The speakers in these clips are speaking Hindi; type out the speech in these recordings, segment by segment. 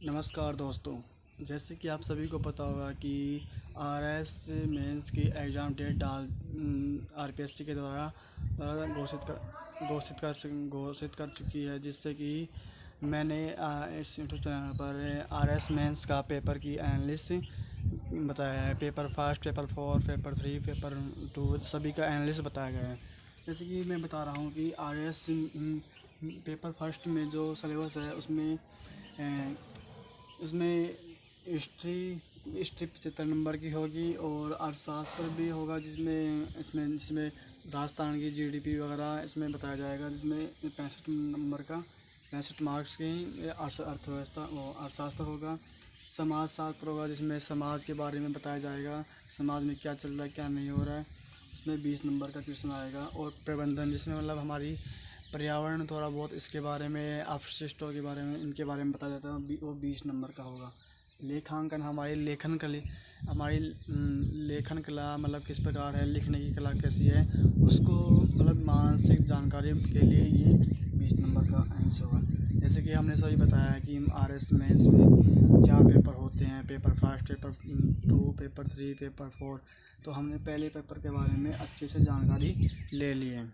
नमस्कार दोस्तों। जैसे कि आप सभी को पता होगा कि आरएस मेंस की एग्ज़ाम डेट आरपीएससी के द्वारा घोषित कर चुकी है, जिससे कि मैंने इस यूट्यूब चैनल पर आरएस मेंस का पेपर की एनालिसिस बताया है। Paper first, paper 4, paper 3, paper 2 सभी का एनालिसिस बताया गया है। जैसे कि मैं बता रहा हूँ कि आरएस पेपर फर्स्ट में जो सिलेबस है उसमें हिस्ट्री 75 नंबर की होगी और अर्थशास्त्र भी होगा, जिसमें राजस्थान की जीडीपी वगैरह इसमें बताया जाएगा, जिसमें 65 मार्क्स की अर्थव्यवस्था और अर्थशास्त्र होगा। समाज शास्त्र होगा, जिसमें समाज के बारे में बताया जाएगा, समाज में क्या चल रहा है क्या नहीं हो रहा है, उसमें 20 नंबर का क्वेश्चन आएगा। और प्रबंधन, जिसमें मतलब हमारी पर्यावरण थोड़ा बहुत इसके बारे में, अपशिष्टों के बारे में, इनके बारे में बताया जाता है, वो 20 नंबर का होगा। लेखांकन, हमारी लेखन कला मतलब किस प्रकार है, लिखने की कला कैसी है, उसको मतलब मानसिक जानकारी के लिए ये 20 नंबर का आंसर होगा। जैसे कि हमने सभी बताया है कि आरएस में इसमें 4 पेपर होते हैं, paper first, paper 2, paper 3, paper 4। तो हमने पहले पेपर के बारे में अच्छे से जानकारी ले ली है।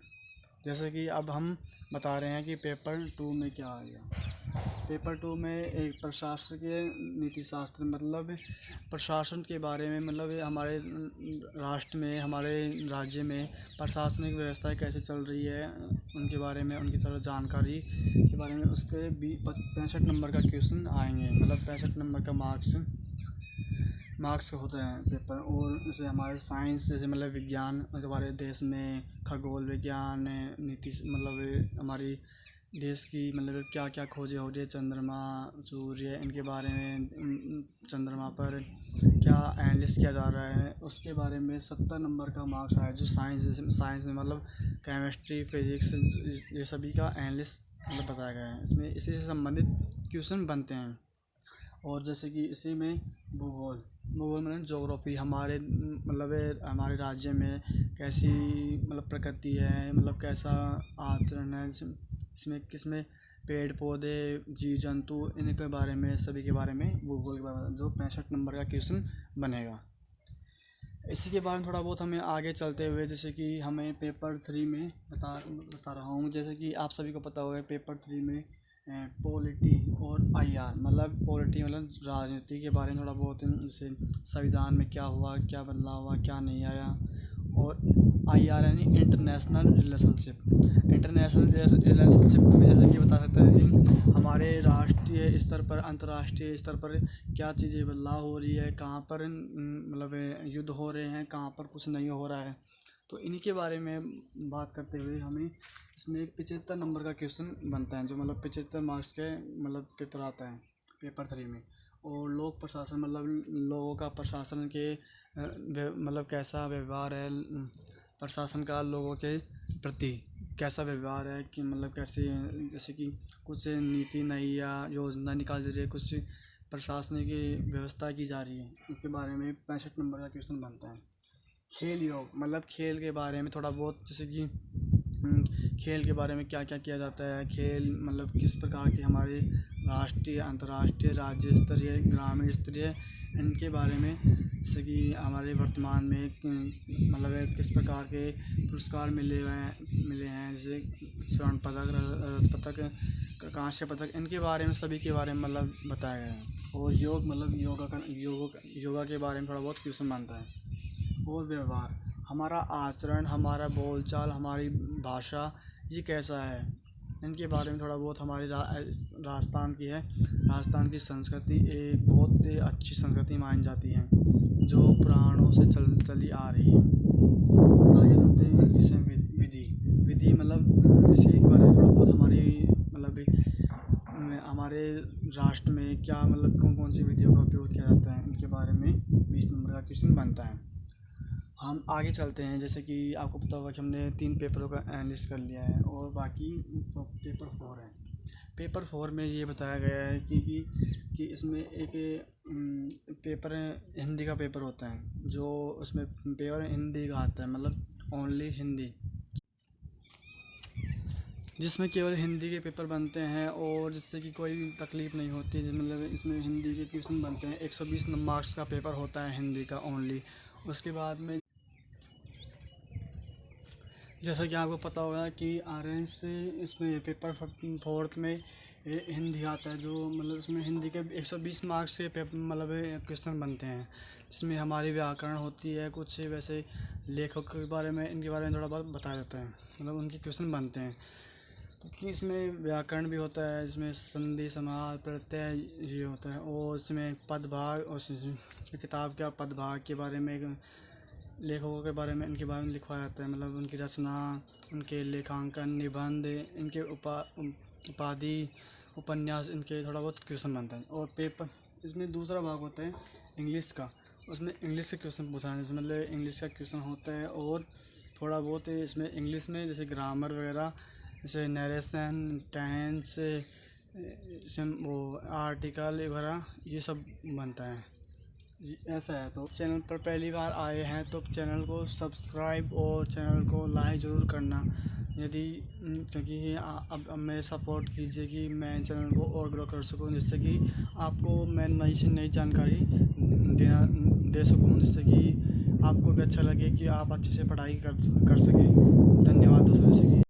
जैसे कि अब हम बता रहे हैं कि पेपर 2 में क्या आएगा। पेपर 2 में एक प्रशासकीय नीति शास्त्र, मतलब प्रशासन के बारे में, मतलब हमारे राष्ट्र में, हमारे राज्य में प्रशासनिक व्यवस्था कैसे चल रही है, उनके बारे में, उनकी थोड़ा जानकारी के बारे में, उसके 65 नंबर का क्वेश्चन आएंगे। मतलब 65 नंबर का मार्क्स होते हैं पेपर। और जैसे हमारे साइंस, जैसे मतलब विज्ञान, हमारे देश में खगोल विज्ञान, नीति, मतलब हमारी देश की मतलब क्या क्या खोजें हो रही है, चंद्रमा, सूर्य, इनके बारे में, चंद्रमा पर क्या एनालिस किया जा रहा है, उसके बारे में 70 नंबर का मार्क्स आया। जो साइंस में मतलब केमिस्ट्री, फिजिक्स, ये सभी का एनालिस मतलब बताया गया है। इसमें इसी से संबंधित क्वेश्चन बनते हैं। और जैसे कि इसी में भूगोल मतलब ज्योग्राफी, हमारे राज्य में कैसी मतलब प्रकृति है, मतलब कैसा आचरण है, इसमें किसमें पेड़ पौधे, जीव जंतु, इनके बारे में, सभी के बारे में भूगोल के बारे में जो 65 नंबर का क्वेश्चन बनेगा। इसी के बारे में थोड़ा बहुत हमें आगे चलते हुए, जैसे कि हमें पेपर 3 में बता रहा हूँ। जैसे कि आप सभी को पता होगा पेपर 3 में पॉलिटी और आईआर, मतलब पॉलिटी मतलब राजनीति के बारे में थोड़ा बहुत, जैसे संविधान में क्या हुआ, क्या बदलाव हुआ, क्या नहीं आया। और आईआर यानी इंटरनेशनल रिलेशनशिप में जैसे कि बता सकते हैं कि हमारे राष्ट्रीय स्तर पर, अंतर्राष्ट्रीय स्तर पर क्या चीज़ें बदलाव हो रही है, कहाँ पर मतलब युद्ध हो रहे हैं, कहाँ पर कुछ नहीं हो रहा है। तो इन्हीं के बारे में बात करते हुए हमें इसमें 75 नंबर का क्वेश्चन बनता है, जो मतलब 75 मार्क्स के मतलब पेपर आता है पेपर 3 में। और लोक प्रशासन, मतलब लोगों का प्रशासन के मतलब कैसा व्यवहार है, प्रशासन का लोगों के प्रति कैसा व्यवहार है, कि मतलब कैसे, जैसे कि कुछ नीति नई या योजना निकाल रही है, कुछ प्रशासनिक व्यवस्था की जा रही है, उसके बारे में 65 नंबर का क्वेश्चन बनता है। खेल योग, मतलब खेल के बारे में थोड़ा बहुत, जैसे कि खेल के बारे में क्या क्या किया जाता है, खेल मतलब किस प्रकार के हमारे राष्ट्रीय, अंतर्राष्ट्रीय, राज्य स्तरीय, ग्रामीण स्तरीय, इनके बारे में। जैसे कि हमारे वर्तमान में मतलब किस प्रकार के पुरस्कार मिले हैं, जैसे स्वर्ण पदक, रजत पदक, कांस्य पदक, इनके बारे में, सभी के बारे में मतलब बताया गया है। और योग, मतलब योगा के बारे में थोड़ा बहुत क्वेश्चन बनता है। और व्यवहार, हमारा आचरण, हमारा बोलचाल, हमारी भाषा, ये कैसा है, इनके बारे में थोड़ा बहुत। हमारी राजस्थान की है, राजस्थान की संस्कृति एक बहुत ही अच्छी संस्कृति मानी जाती है, जो पुराणों से चली आ रही है। आगे चलते हैं। इसे विधि मतलब इसी के बारे में थोड़ा बहुत, हमारे राष्ट्र में क्या मतलब कौन कौन सी विधियों का उपयोग किया जाता है, इनके बारे में 20 नंबर का क्वेश्चन बनता है। हम आगे चलते हैं। जैसे कि आपको पता होगा कि हमने 3 पेपरों का एनालिसिस कर लिया है, और बाकी पेपर 4 है। पेपर 4 में ये बताया गया है कि इसमें एक पेपर हिंदी का पेपर होता है, जो उसमें पेपर हिंदी का आता है, मतलब ओनली हिंदी। जिसमें केवल हिंदी के पेपर बनते हैं और जिससे कि कोई तकलीफ़ नहीं होती मतलब इसमें हिंदी के क्वेश्चन बनते हैं। 120 मार्क्स का पेपर होता है हिंदी का ओनली। उसके बाद में जैसा कि आपको पता होगा कि आर्यन से इसमें पेपर फोर्थ में हिंदी आता है, जो मतलब इसमें हिंदी के 120 मार्क्स के पेपर मतलब क्वेश्चन बनते हैं। इसमें हमारी व्याकरण होती है, कुछ वैसे लेखक के बारे में इनके बारे में थोड़ा बहुत बताया जाता है, मतलब उनके क्वेश्चन बनते हैं। क्योंकि इसमें व्याकरण भी होता है, इसमें संधि समास प्रत्यय ये होता है, और इसमें पदभाग और किताब का पदभाग के बारे में लेखकों के बारे में इनके बारे में लिखवाया जाता है, मतलब उनकी रचना, उनके लेखांकन, निबंध, इनके उपाधि, उपन्यास, इनके थोड़ा बहुत क्वेश्चन बनता है। और पेपर इसमें दूसरा भाग होता है इंग्लिश का, उसमें इंग्लिश के क्वेश्चन पूछा है, जिसमें मतलब इंग्लिश का क्वेश्चन होता है। और थोड़ा बहुत इसमें इंग्लिश में जैसे ग्रामर वगैरह, जैसे नरेशन, टेंस, वो आर्टिकल वगैरह ये सब बनता है जी। ऐसा है, तो चैनल पर पहली बार आए हैं तो चैनल को सब्सक्राइब और चैनल को लाइक ज़रूर करना, यदि क्योंकि अब मैं सपोर्ट कीजिए कि मैं चैनल को और ग्रो कर सकूं, जिससे कि आपको मैं नई से नई जानकारी दे सकूं, जिससे कि आपको भी अच्छा लगे कि आप अच्छे से पढ़ाई कर सकें। धन्यवाद दोस्तों। जैसे कि